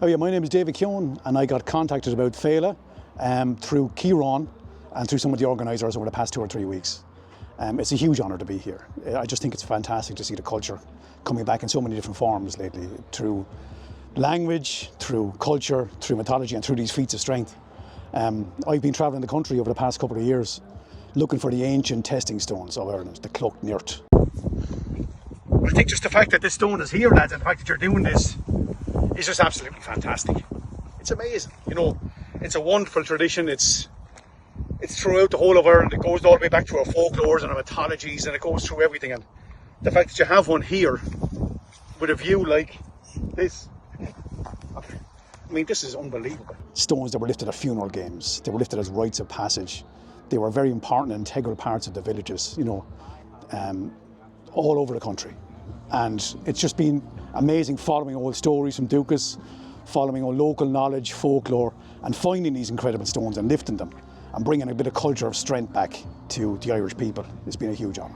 Oh yeah, my name is David Keohan, and I got contacted about Féile through Keohan and through some of the organisers over the past 2 or 3 weeks. It's a huge honour to be here. I just think it's fantastic to see the culture coming back in so many different forms lately, through language, through culture, through mythology and through these feats of strength. I've been travelling the country over the past couple of years looking for the ancient testing stones of Ireland, the Cloch Nirt. I think just the fact that this stone is here, lads, and the fact that you're doing this is just absolutely fantastic. It's amazing, you know. It's a wonderful tradition. It's throughout the whole of Ireland. It goes all the way back to our folklores and our mythologies, and it goes through everything. And the fact that you have one here with a view like this, I mean, this is unbelievable. Stones that were lifted at funeral games, they were lifted as rites of passage. They were very important and integral parts of the villages, you know, all over the country. And it's just been amazing following old stories from Dukas, following old local knowledge, folklore, and finding these incredible stones and lifting them and bringing a bit of culture of strength back to the Irish people. It's been a huge honour.